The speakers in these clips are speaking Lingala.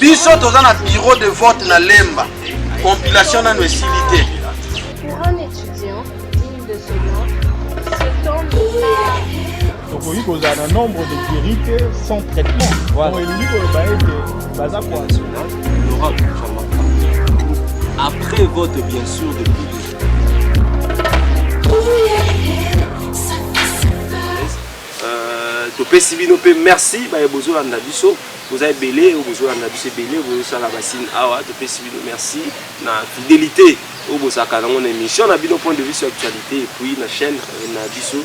Biso toza na bureau de vote na Lemba. Compilation na noesilité. Pour un étudiant digne de ce nom, ce temps donc oui, vous avez un nombre de vérités sans traitement. Voilà. Après vote, bien sûr, depuis. Topesi bino pe merci ba bozo landa biso vous avez belé bozo landa biso belé bozo sala basine awa topesi bino merci na fidélité au bosaka na mon émission na bino point de vue sur actualité et puis na chaîne na biso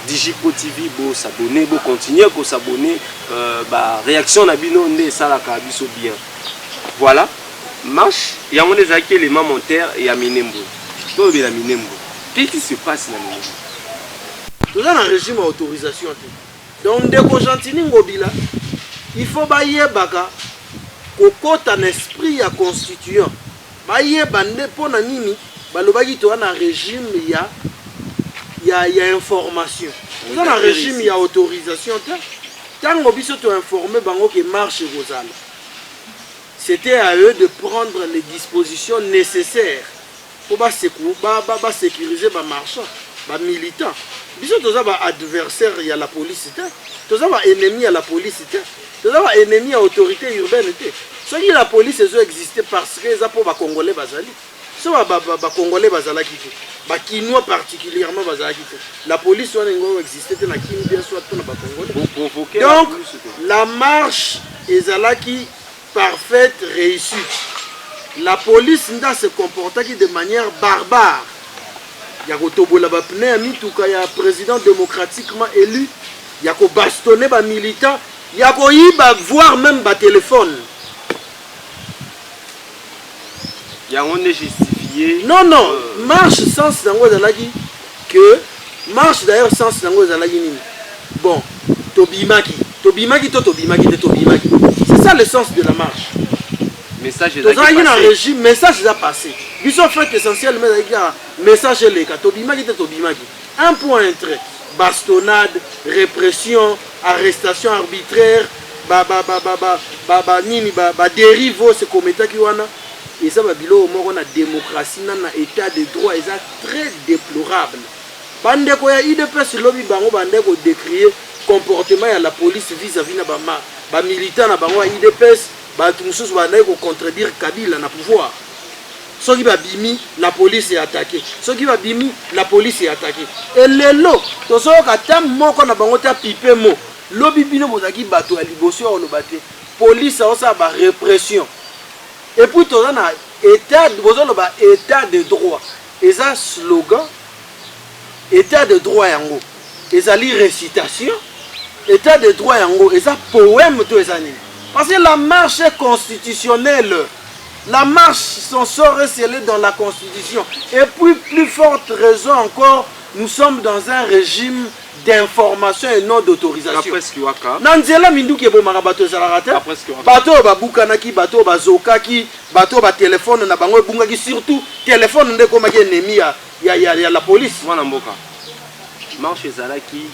Digipo TV bo s'abonner bo continuer ko s'abonner ba réaction na bino ndé sala ka biso bien voilà marche ya mon des éléments montaires et ya Minembo to be la Minembo qu'est-ce qui se passe na Minembo Nous avons un régime d'autorisation. Donc, dès que j'entends Ngobila, il faut bailler baka, kokota un esprit à constituant. Bailler bande pour nanini, balobagi to un régime il y a information. Nous avons un régime il y a autorisation. Tant que biso to informer bango que marche Rosal. C'était à eux de prendre les dispositions nécessaires pour sécuriser les marchands, les militants. Biso toza ba adversaire ya la police te toza ba ennemi ya la police te toza ba ennemi ya autorité urbaine te soki la police ezo exister parce que eza po ba congolais bazali so ba congolais bazalaki te ba kinois particulièrement bazalaki te la police wana ngo exister te na kini bien soit to na ba congolais donc la marche ezalaki parfaite réussite la police nda se comportaki de manière barbare. Il y a un président démocratiquement élu, il y a bastonné les militants, il y a voir même des téléphones. Il y a un justifié. Non, non, marche sans que marche d'ailleurs sans bon, Tobimaki. C'est ça le sens de la marche. Message est un régime, message est passé. Ils sont fait essentiellement message est un point trait. Bastonnade, répression, arrestation arbitraire, dérive, c'est comme état qui wana. Et ça va bilo on a démocratie, na état de droit, et ça très déplorable. Bande ko ya IDPS lobby bango bande ko décrier comportement ya la police vis-à-vis na ba militant na bango IDPS. Tout va contredire Kabila na pouvoir. Ceux qui va bimi, la police est attaquée. Ceux qui va bimi, la police est attaquée. Et les lots, tous ceux qui ont moko na bango ta pipe mo. Lobi bino mozaki bato ya liboso o lobate. Police a ça ba répression. Et puis tous na état de droit. Et ça slogan état de droit yango. Et ça li récitation état de droit yango. Et ça poème to ezani. Parce que la marche est constitutionnelle. La marche s'en sort scellée dans la Constitution. Et puis, plus forte raison encore, nous sommes dans un régime d'information et non d'autorisation. Nanzela minduki bomara bato zalarata. Bato babukanaki, bato bazokaki, bato ba téléphone na bango bungaki surtout téléphone ndeko maki ennemi ya la police. Mwana mboka. Marche zalaki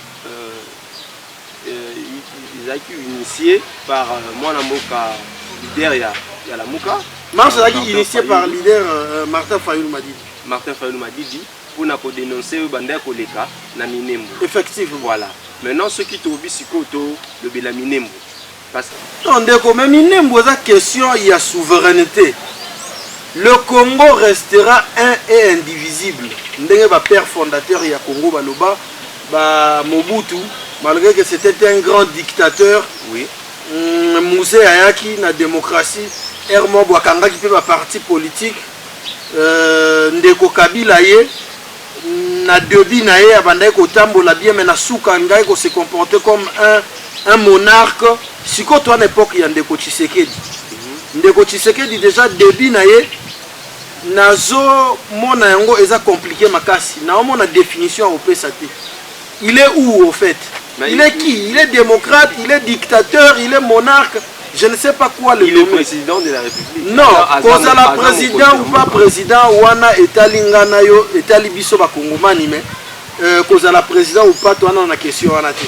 ils ont été initiés par Mwana Mboka, leader il y a la Mouka. Marche a été initié par leader Martin Fayulu Madidi. Martin Fayulu Madidi pour dénoncer le bandit Koleka na Minembo. Effectivement. Voilà. Maintenant ceux qui trouvent Sikoto le Bela Minembo. Parce que on dit que Minembo est question il y a souveraineté. Le Congo restera un et indivisible. Ndenge ba père fondateur ya Congo baloba ba Mobutu. Malgré que c'était un grand dictateur, oui. Moussé Ayaki, la démocratie, Hermo Bwakanga qui fait ma parti politique, Ndeko Kabila na Debi Naye, Abandeko Tambo la bien, mais na Soukanga qui se comportait comme un monarque. Si quand toi à l'époque il y a Ndeko Tshisekedi, Ndeko Tshisekedi déjà Debi Naye, Nazo Mona Yango eza compliqué makasi, na on définition au PSAT. Il est où au fait? Il est qui? Il est démocrate, il est dictateur, il est monarque. Je ne sais pas quoi le il est président de la République. Non, cause la président ou pas président, wana etalingana yo etalibiso ba Kongomani mais cause la président ou pas toi on a question wana te.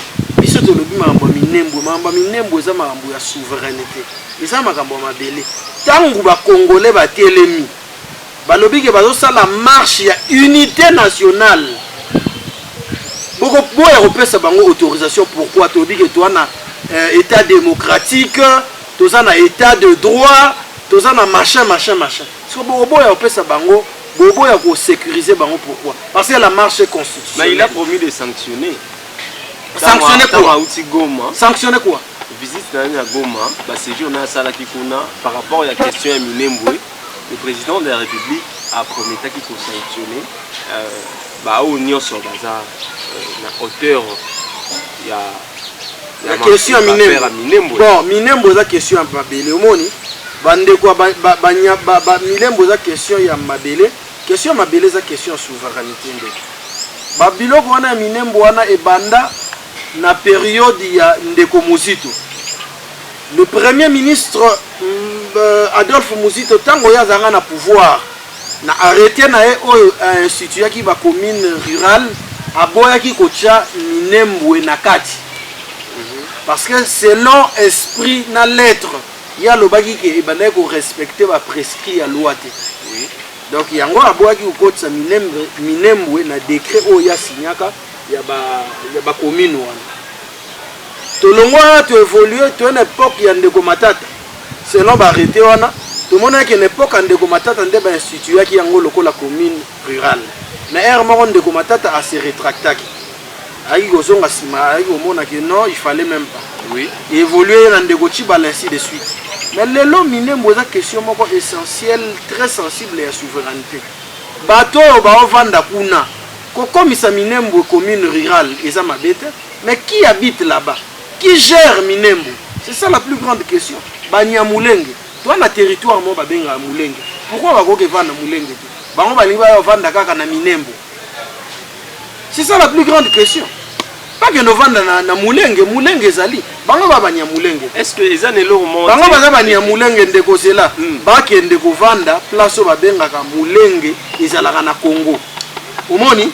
biso tolobi makambo minembo eza makambo ya souveraineté eza makambo mabele tangu bakongolais batelemi balobi ke bazosala marche ya unité nationale boya kopesa bango autorisation pourquoi tolobi ke toza na état démocratique toza na état de droit toza na machin so boya kopesa bango boya ko sécuriser bango pourquoi parce que la marche est constitutionnelle. Mais il a promis de sanctionner. Sanctionner quoi? Sanctionner quoi? Visite à Goma, séjour na salaki kuna par rapport à la question à Minembwe, le président de la République a promis qu'il faut sanctionner au nyonso baza na hauteur la question à Minembwe. Bon, Minembwe za question à Babele omoni bandeko Minembwe za question ya Mabele. Question Mabele za question ya souveraineté ndeko. Babiloko wana Minembwe wana ebanda na période ya Ndeko Muzito. Le premier ministre Adolphe Muzito tango ya zanga na pouvoir na arrêté na institut ki ba commune rurale aboya ki kocha Minembwe na kati. Parce que selon esprit na lettre ya lobaki ke ebanda ko respecter ba prescrit ya loi te. Oui. Donc yango aboya ki kocha Minembwe na décret oya signaka ya ba commune wana. Tolongwa to évoluer to une époque ya Ndeko Matata. Selon ba arrêté wana, to mona ke une époque Ndeko Matata nde ba institut ki yango lokola commune rurale. Na ère moko Ndeko Matata a se rétractaki. Ayi gozonga sima, ayi omona ke non, il fallait même pas. Oui. Et évoluer na Ndeko Chibal ainsi de suite. Mais lelo Minembwe za question moko essentielle, très sensible ya souveraineté. Bato ba ovanda kuna. Kokomisa Minembwe commune rurale eza mabete, mais qui habite là-bas? Qui gère Minembwe? C'est ça la plus grande question. Banya Mulenge. Toi na territoire mo babenga Mulenge. Pourquoi bakoke vanda Mulenge? Bango balingi ba vanda kaka na Minembwe. C'est ça la plus grande question. Pas que no vanda na Mulenge, Mulenge zali. Bango ba banya Mulenge. Est-ce que les années lo monte? Bango ba banya Mulenge ndeko zela. Ba ke ndeko vanda place babenga ka Mulenge ezalaka na Congo. Omoni?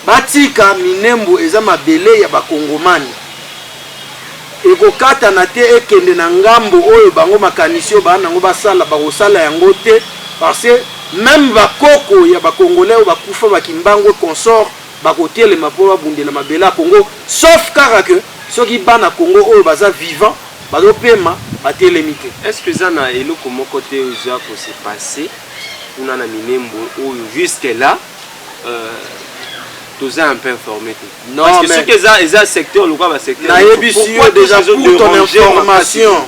Batika Minembwe eza mabele ya bakongomani. Ekokata na te ekende na ngambo oyo bango makanisi oyo bana ngo basala bakosala yango te parce que même bakoko ya bakongolais oyo bakufa bakimbango consort bakotelema mpo babundela mabele ya Congo sauf kaka que soki bana Congo oyo baza vivant bazopema batelemi te. Est-ce que ça na eloko moko te oza ko se passer kuna na Minembwe oyo jusque là tous un peu informé. Non, parce que mais ce que ça secteur le quoi secteur. Déjà pour ton information.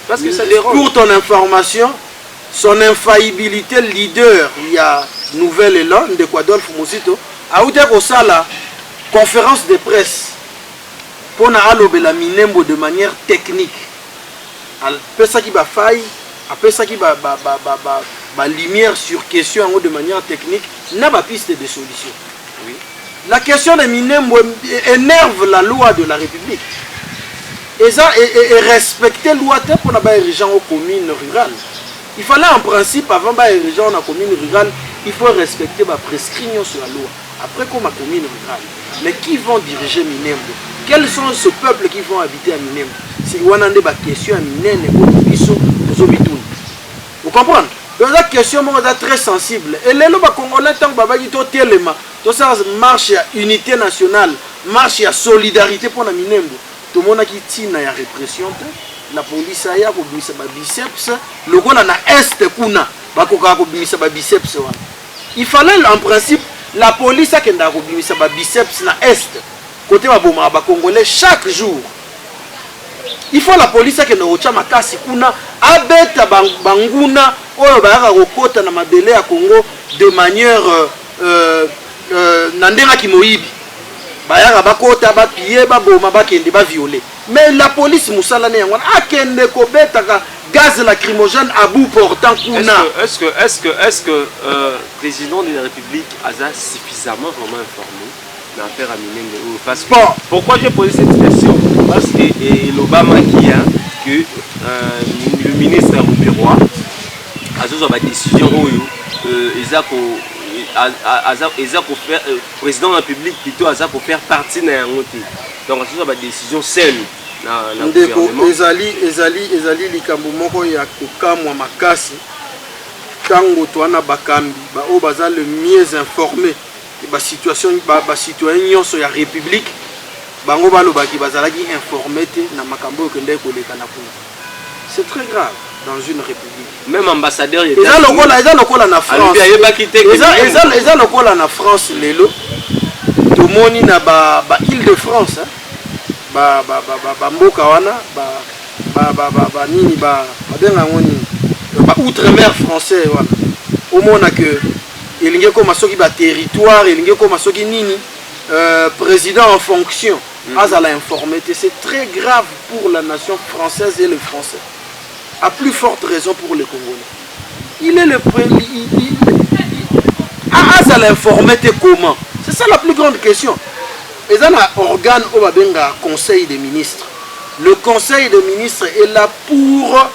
Parce que ça dérange. Pour ton information, son infaillibilité leader, il y a Nouvelle Élan de Adolphe Muzito a eu la conférence de presse pour na alobe la Minembwe de manière technique. Après ça qui va faille, après ça qui va lumière sur question de manière technique, n'a pas piste de solution. Oui. La question de Minembwe énerve la loi de la République. Et respecter la loi pour la gens aux communes rurales. Il fallait en principe, avant les gens dans la commune rurale, il faut respecter la prescription sur la loi. Après, comme la commune rurale. Mais qui vont diriger Minembwe? Quels sont ce peuple qui vont habiter à Minembwe? C'est une question à Minembwe. Vous comprenez? Donc la question est très sensible. Et les Congolais, tant que ça marche à unité nationale, marche à solidarité pour la Minembwe. Tout le monde qui tient la répression, la police a ya kobimisa ba biceps, le gars na est kuna bakoka kobimisa ba biceps. Il fallait en principe la police a kenda kobimisa ba biceps na est côté ba boma ba Congolais chaque jour. Il faut la police qui nous retient makasi kuna abeta banguna oyo bayaka kokota na mabele ya Congo de manière nandenga kimoyibi bayaka bakota ba pied ba boma ba kende ba violer. Mais la police musala ne yango akende ko betaka gaz lacrymogène à bout portant kuna. Est-ce que président de la République a suffisamment vraiment informé l'affaire à Minembwe? Parce que pourquoi j'ai posé cette question? Parce que l'Obama qui a que le ministre Rouberoy a une décision où le président de la République plutôt a pour faire partie de la donc ce soit décision seule na ndeko ezali likambo moko ya kokamwa makasi tango toana bakambi o baza le mieux informé ba situation ba citoyen nyonso ya république bango balobaki bazalaki informé te na makambo okende koleka na kuna. C'est très grave dans une république. Même ambassadeur eza lokola na France eza lokola na France lelo tomoni na ba Île-de-France ba mboka wana ba nini ba benga ngoni ba outre-mer français wana omona que elinge ko masoki ba territoire elinge ko masoki nini président en fonction azala informé. C'est très grave pour la nation française et les Français, à plus forte raison pour les Congolais. Il est le premier azala informé comment? C'est ça la plus grande question. Et dans l'organe au babenga conseil des ministres, le conseil des ministres est là pour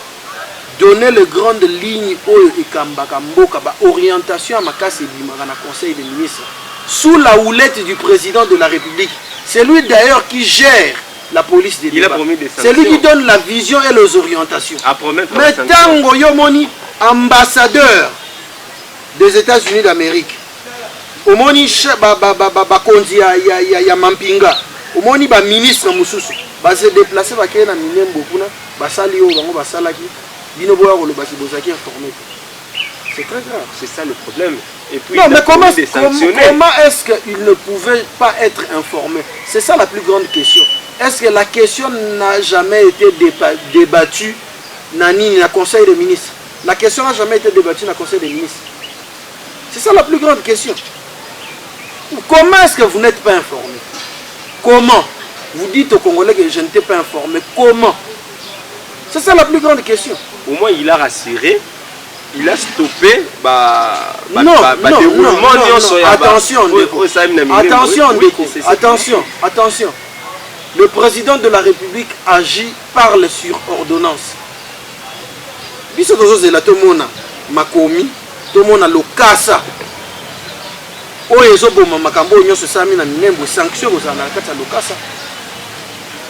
donner les grandes lignes orientation à Makasi Bimara na conseil des ministres sous la houlette du président de la République. C'est lui d'ailleurs qui gère la police des débats. C'est lui qui donne la vision et les orientations. Mais tango yomoni ambassadeur des États-Unis d'Amérique, omoni bakonzi ya Mampinga, omoni ba ministre mususu ba se déplacer ba kena minembo kuna basali yo bango basalaki bino boya ko lobaki bozaki informé. C'est très grave, c'est ça le problème. Et puis non, mais comment est-ce qu'il ne pouvait pas être informé? C'est ça la plus grande question. Est-ce que la question n'a jamais été débattue dans le Conseil des ministres? La question n'a jamais été débattue dans le Conseil des ministres. C'est ça la plus grande question. Comment est-ce que vous n'êtes pas informé? Comment? Vous dites aux Congolais que je n'étais pas informé. Comment? C'est ça la plus grande question. Au moins, il a rassuré. Il a stoppé attention. Le président de la République agit, parle sur ordonnance. Biso tozo la tomona makomi, tomona lokasa. Oyezo boma makambo nyonso sami na minembo sanction kozana kata lokasa.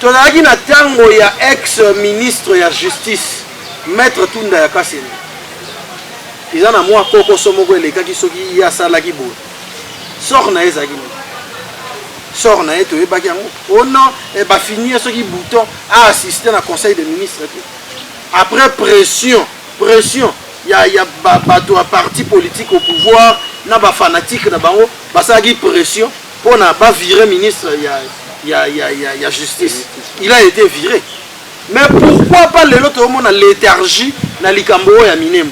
Tozalaki na tango ya ex-ministre ya justice, maître Tunda ya Kaseni. Ils ont moi koko somoko eleka ki soki ya sala ki bo sort na ezaki sort na eto e baki yango oh non e ba finir soki bouton a assister na conseil des ministres après pression ya bato a parti politique au pouvoir na ba fanatique na bango basaki pression pour na ba virer ministre ya justice. Il a été viré. Mais pourquoi pas le lot au monde na léthargie na likambo ya minembo?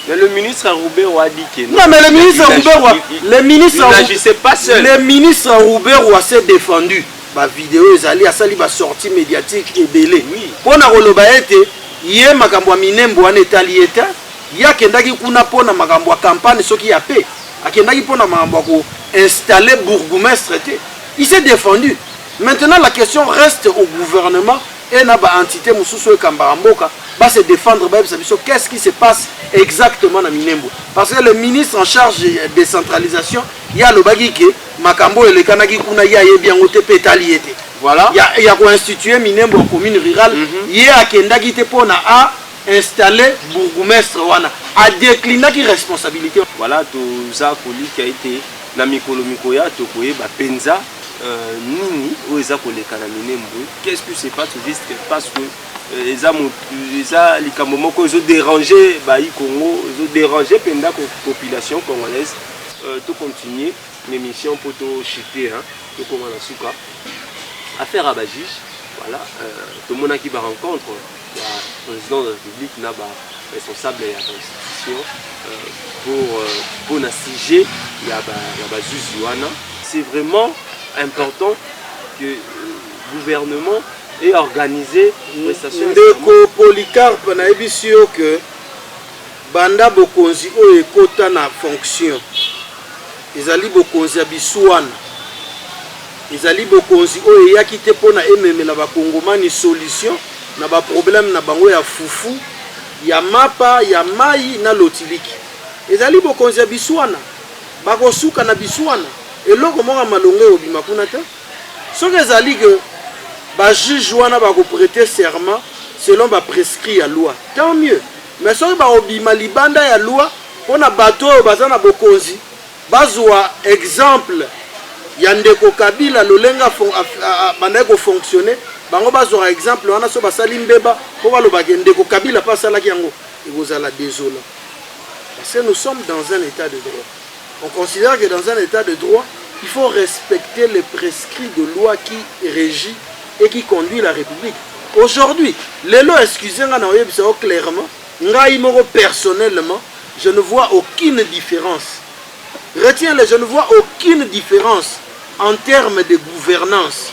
Mais le ministre Roubero a dit que non, mais le ministre n'agissait pas seul. Le ministre Roubero s'est défendu. Ma vidéo a sali ba sortie médiatique et belé. Oui. Pour na koloba ete yé makambo minembo en état lieta, ya kendaki kuna pona makambo campagne soki ya paix. Akendaki pona makambo ko installer bourgmestre té. Il s'est défendu. Maintenant la question reste au gouvernement et na ba entité mususu e Kambaramboka va se défendre. Qu'est-ce qui se passe exactement dans Minembo? Parce que le ministre en charge de décentralisation, il y a le bagike, Makambo et le Kanagi Kuna, il y a bien côté pétaliété. Voilà. Il y a institué Minembo en commune rurale, il y a Kendagi Tepona à installer bourgmestre wana, à décliner qui responsabilité. Voilà, tout ça qui a été na mikolo mikoya tokoye ba penza nini ou eza koleka na Minembo. Qu'est-ce qui se passe juste parce que les Camerounais ont dérangé le Congo, ils ont dérangé la population congolaise. Tout continuer l'émission pour tout chuter, tout comme on a su quoi. Affaire à Bajige, voilà, tout le monde qui va rencontre le président de la République, n'a pas responsable de la Constitution pour nastiger la Bazuzuana. C'est vraiment important que le gouvernement et organiser prestation ndeko Polycarpe na ebisio que banda bokonzi o ekota na fonction ezali bokonzi ya bisuana ezali bokonzi o eyaki te pona ememela bakongomani solution na ba problème na bango ya fufu ya mapa ya mai na lotiliki ezali bokonzi ya bisuana bakosuka na bisuana eloko moko malonge obima kuna te Ce que ça dit que le juge va prêter serment selon le prescrit à la loi. Tant mieux. Mais ce que va libanda ya loi, on a bateau, on a bokonzi, bazwa exemple, yandeko Kabila lolenga bandeko fonctionner, bango bazwa exemple, on a so basali mbeba, pour va le ndeko Kabila pas sala ki yango, et vous allez désolant. Parce que nous sommes dans un état de droit. On considère que dans un état de droit, il faut respecter les prescrits de loi qui régit et qui conduit la République. Aujourd'hui, les lois, excusez-moi, clairement, personnellement, je ne vois aucune différence. Retiens-le, je ne vois aucune différence en termes de gouvernance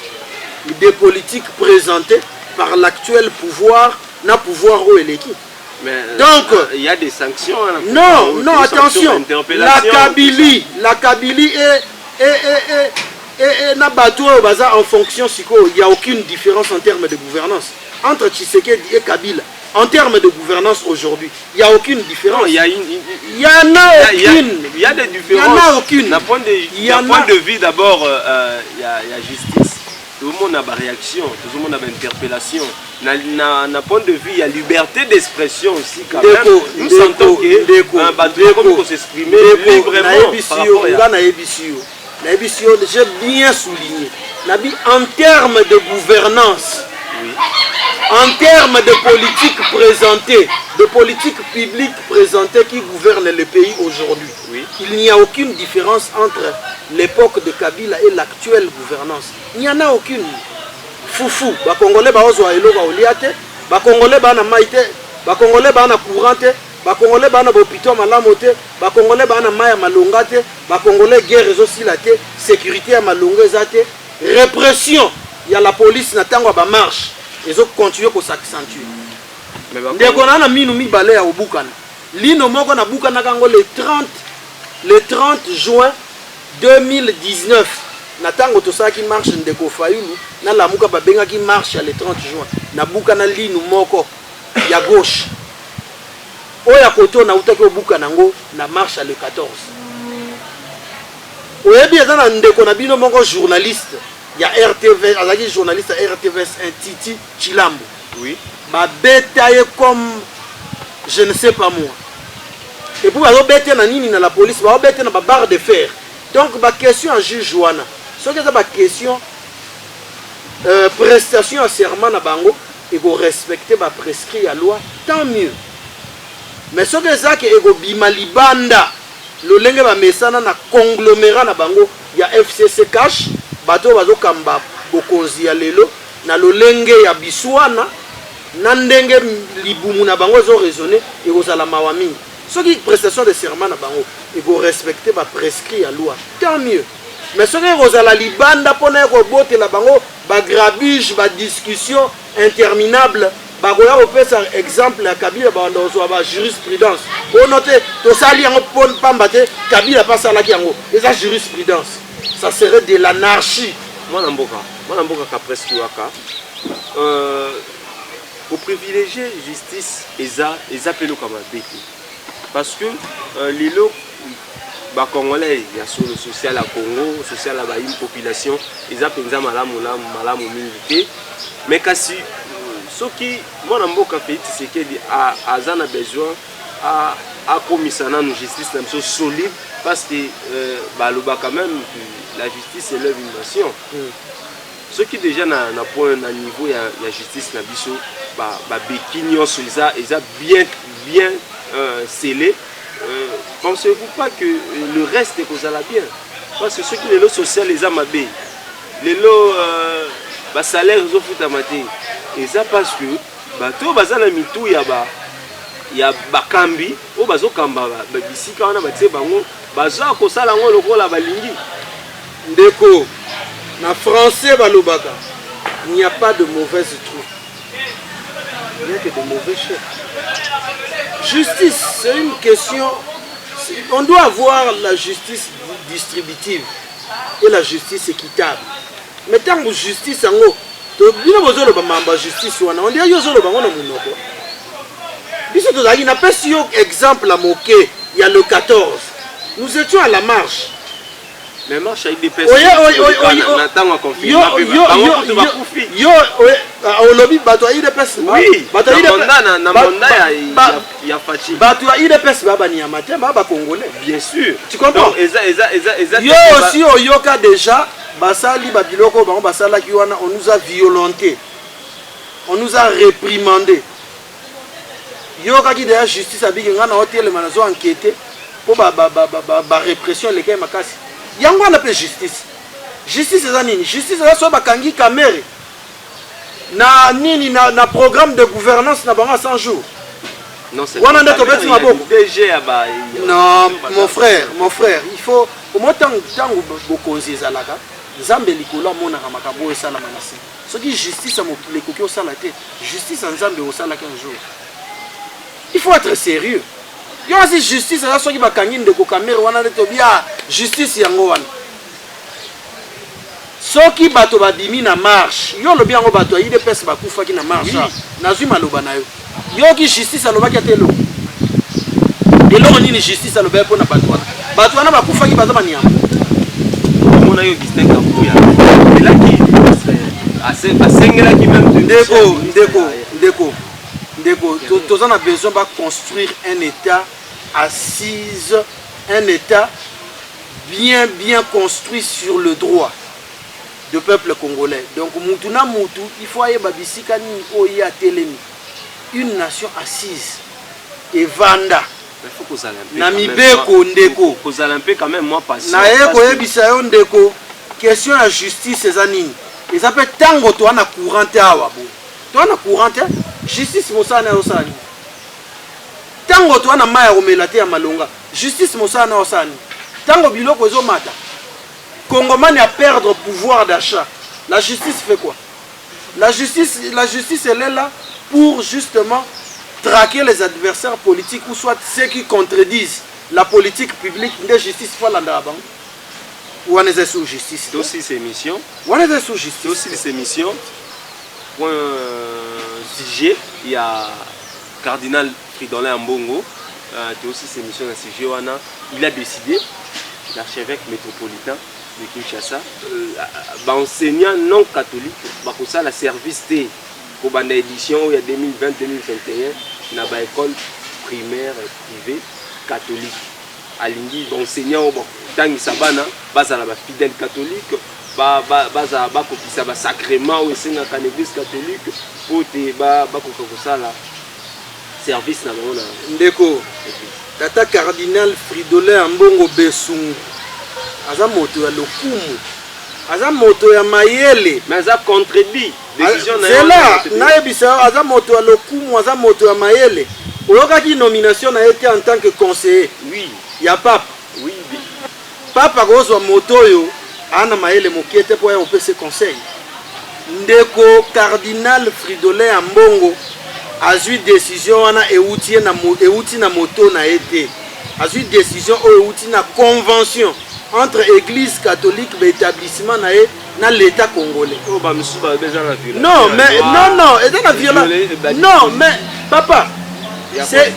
des politiques présentées par l'actuel pouvoir, n'a pouvoir où elle est qui. Mais donc, il y a des sanctions. Non, non, attention. La Kabylie et Nabatou en fonction, il n'y a aucune différence en termes de gouvernance entre Tshisekedi et Kabila. En termes de gouvernance aujourd'hui, il n'y a aucune différence. Non, il y a des différences. Il y en a aucune. D'un point de vue, d'abord, il y a justice. Tout le monde a une réaction, tout le monde a une interpellation. D'un point de vue, il y a liberté d'expression aussi. Quand même. Nous sentons que peut s'exprimer librement. J'ai bien souligné. En termes de gouvernance, oui. En termes de politique présentée, de politique publique présentée qui gouverne le pays aujourd'hui, oui. Il n'y a aucune différence entre l'époque de Kabila et l'actuelle gouvernance. Il n'y en a aucune. Foufou, les Congolais ont eloko oliate, les Congolais ont maïté, les Congolais ont courante, les Congolais ont hôpital malamote, les Congolais ont maya malongate, les Congolais guerre aussi la sécurité à malongezate, répression, il y a la police n'attend pas marche. Ils ont continué à s'accentuer. Dès qu'on a mis nous balé au Boukana, l'ino moko na Boukana kango le 30 juin 2019. Natango to sa qui marche ndeko Fayulu, na la muka babenga qui marche le 30 juin. Na Boukana l'ino moko ya gauche. Oya koto na utaki au Boukana ngo na marche le 14. Oyebi ezana ndeko na bino moko journaliste. Il y a RTV, il y a journaliste à RTVS, un Titi Chilambo. Oui. Ma bétaille comme je ne sais pas moi. Et pour aller bêter dans la police, va bêter dans la barre de fer. Donc ma question à juge Joana, ce que c'est ma question prestation à serment na bango et go respecter ma prescrit à loi, tant mieux. Mais ce que c'est que go bimalibanda, le lenge ba mesana na conglomérat na bango, il y a FCC cash. Bato bazo kamba bokonzi ya lelo na lolenge ya biswana na ndenge libumu na bango zo raisonner et kozala mawami ceux qui prestation de serment na bango et go respecter ba prescrit ya loi tant mieux mais ceux qui kozala libanda pona ko bote la bango ba grabuge ba discussion interminable ba goya opesa exemple ya Kabila ba ndozo ba jurisprudence pour noter to sali yango pon pambate Kabila pas sala ki yango eza jurisprudence. Ça serait de l'anarchie. Moi, Namboka presque waka. Pour privilégier justice, ils appellent comme un béti. Parce que les lots, les Congolais, il y a sur le social à Congo, le social à une population, ils appellent ça malam milité. Mais kasi, ce qui, moi, Namboka fait, c'est qu'il a besoin à commissionner une justice solide. Parce que quand même, la justice élève une nation. Ceux qui déjà n'ont pas un niveau, il y a justice, ils ont bien scellé. Pensez-vous pas que le reste est causé bien? Parce que ceux qui les lots sociaux, les amabés, les lots salaires, ils ont foutu à mater. Et ça parce que tout il y a bakambi o bazo kamba bisika wana batie bango bazo kosala ngo lokola balingi ndeko na français balobaka il n'y a pas de mauvaise troupe il n'y a que de mauvais chefs. Justice, c'est une question, on doit avoir la justice distributive et la justice équitable. Mais tant que justice ango to bino bozolo ba mamba justice wana on dit yo zolo bango na munoko. Il n'a pas si exemple à moquer, il y a le 14. Nous étions à la marche. mais marche avec des Oye, personnes n'attend confirmer yo olobi bato IDPS oui bato na mandat ya fachi bato IDPS baba ni amateur baba congolais bien sûr tu comprends yo aussi oyoka déjà basali babiloko bango basala ki wana on nous a violenté on nous a réprimandé yoka ki déjà justice abiki ngana hotel manazo enquêter pour ba répression lesquels makasi yango na pe justice eza nini justice eza so bakangi kamere na nini na programme de gouvernance na bango 100 jours non c'est wana ndeto beti maboko DG aba non mon frère il faut au moins tango bokonzi ezalaka nzambe likolo amonaka makambo esala manasi soki justice ya mokili ekoki osala te justice ya nzambe osalaka un jour il faut être sérieux yo asi justice eza soki bakangi ndeko kamere wana nde tobia justice yango wana soki bato badimi na marche yo lobi yango bato ya IDPS bakufaki na marche nazwi maloba na yo yoki justice alobaki ate eloko nini justice alobaki mpo na bato wana bakufaki baza banyama omona yo distinct kabuya elaki asengelaki même ndeko toza na besoin ba construire un état assise un état bien construit sur le droit du peuple congolais. Donc mutu na mutu il faut ayeba bisika nini oyi atelemi une nation assise et vanda na mibeko ndeko kozala mpe quand même moi patient na ye koyebisa yo ndeko question ya justice eza nini eza mpe ntango toa na courant te awa bo toa na courant te justice mosala na yosala nini ntango toa na mai ya komela te ya malonga justice mosala na yosala nini ntango biloko ezomata Congomani a perdre pouvoir d'achat. La justice fait quoi? La justice elle est là pour justement traquer les adversaires politiques ou soit ceux qui contredisent la politique publique de justice. Ou on est sous justice. C'est aussi ses missions. On est sous justice. C'est aussi ses missions. Pour un sujet, il y a Cardinal Fridolin Ambongo. C'est aussi ses missions dans ce sujet. Il a décidé, l'archevêque métropolitain de Kinshasa, enseignants non catholiques, ça la service T pour la édition il y a 2020-2021 dans l'école primaire privée catholique. Alingi enseignants tant sabana basa la fidèle catholique basa ba kopisa ba sacrement ou c'est dans l'église catholique pour te ba ça la service na mona ndeko tata cardinal Fridolin Ambongo Besungu aza moto ya lokumu aza moto ya mayele mais aza contredit décision na cela nayebisa aza moto ya lokumu aza moto ya mayele oyokaki nomination na été en tant que conseiller oui ya pape oui pape akozwa moto oyo ana mayele mokiete po ya opese conseil ndeko cardinal Fridolin Ambongo azwi décision wana euti na moto na été azwi décision oyo euti na convention entre église catholique et établissement na l'état congolais. Oh bah monsieur va déjà la violence. Non mais non, et dans la violence. Non mais papa, c'est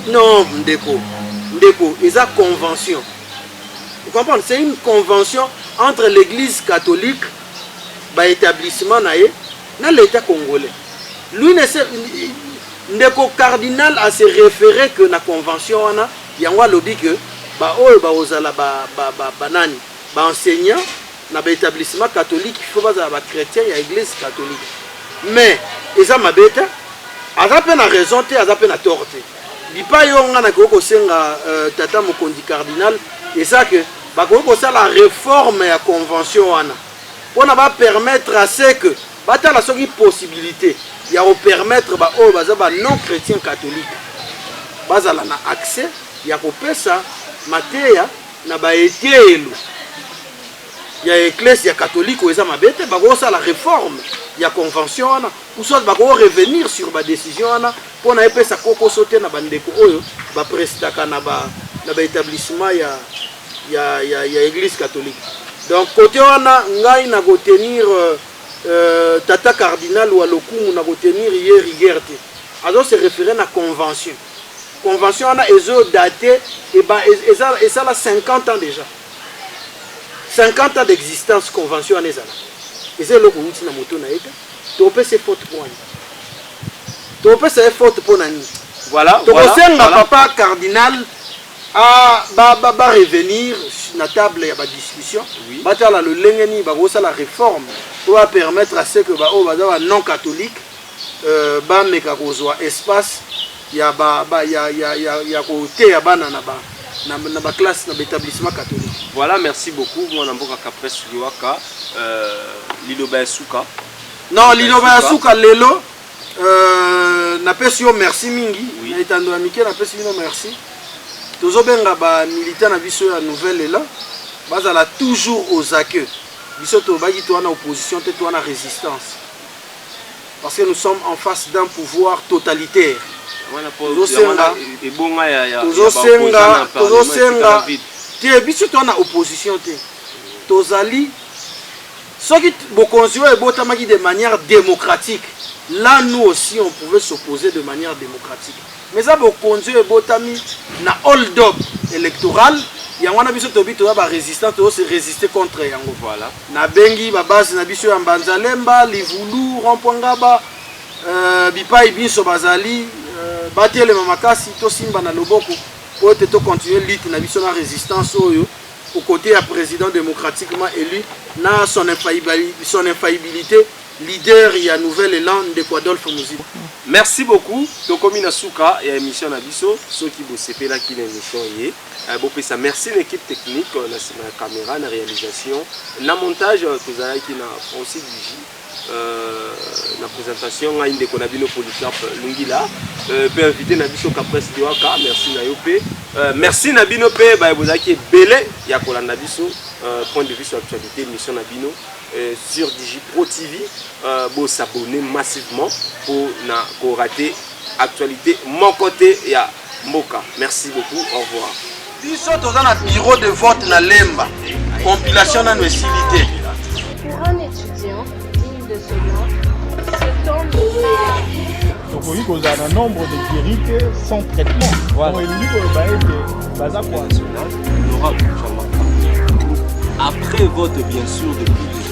non ndeko, ils ont convention. Vous comprenez? C'est une convention entre l'église catholique et établissement na l'état congolais. Lui ne sait ndeko cardinal a se référé que la convention wana yango lobi que ba oyo ba ozala ba nani ba enseignant na ba établissement catholique il faut bazala ba chrétien ya église catholique mais eza mabeta aza pe na raison te aza pe na tort te bipa yo ngana ko senga tata mokondi cardinal eza que ba ko sala réforme ya convention wana pona ba permettre à ce que batala soki possibilité ya ko permettre ba oyo baza ba non chrétien catholique bazala na accès ya ko pesa mateya na baetelo ya ecclesia catholique eza mabete bakosala réforme ya convention wana ou soit bako revenir sur ba décision wana pona epesa kokoso te na bandeko oyo baprestaka na ba établissement ya église catholique. Donc côté wana ngai na ko tenir tata cardinal wa lokumu na ko tenir hier rigerte azo se référer na convention. Convention a daté et ça a 50 ans déjà. 50 ans d'existence convention en ezala. Et c'est le coup na moto na ete. Topé c'est faute pour ani. Topé c'est faute pour nani. Voilà. Tokosenga papa cardinal a ba revenir na table ya ba discussion. Oui. Batala le lengeni ba kosa la réforme pour permettre à ce que ba o ba non catholique ba meka kozwa espace ya côté ya bana na ba classe na établissement catholique. Voilà, merci beaucoup. Moi namboka Capres Liwaka Liloba Suka. Non, Liloba Suka lelo na pesi yo merci mingi. Na itando amike na pesi bino merci. Tozobenga ba militaire na biso ya nouvelle là. Bazala toujours aux accueils. Biso to bagi to na opposition te to na résistance. Parce que nous sommes en face d'un pouvoir totalitaire. Tozosenga te biso to na opposition te. Tozali soki bokonzio e botamaki de manière démocratique. Là nous aussi on pouvait s'opposer de manière démocratique. Mais ça bokonzio e botami na hold up électoral. Yangwana biso tobi to ba résistance to se résister contre yango. Voilà. Na bengi ba base na biso ya Mbanzalemba, Livulu, Rompongaba, bipai biso bazali batele mamakasi to simba na loboko pour te continuer lutte na biso na résistance oyo au côté à président démocratiquement élu na son infaillibilité leader ya nouvelle élan de Adolphe Muziba. Merci beaucoup. Tokomi na suka ya émission na biso soki bo sepela ki na émission yé. Bopesa merci l'équipe technique la caméra la réalisation na montage tozalaki na Francis Digi la présentation na inde konabino Polycarpe Lungila peut inviter na biso Capres Liwaka merci na yope merci na bino pe ba bozaki belé ya kolanda biso point de vue sur l'actualité émission na bino sur Digi Pro TV bo s'abonner massivement pour na ko rater actualité mon côté ya Mboka. Merci beaucoup, au revoir. Biso toza na bureau de vote na Lemba. Compilation na nosilité. Pour un étudiant digne de ce nom, ce temps Donc oui, qu'on a un nombre de vérités sans traitement. Voilà. Après vote bien sûr de plus de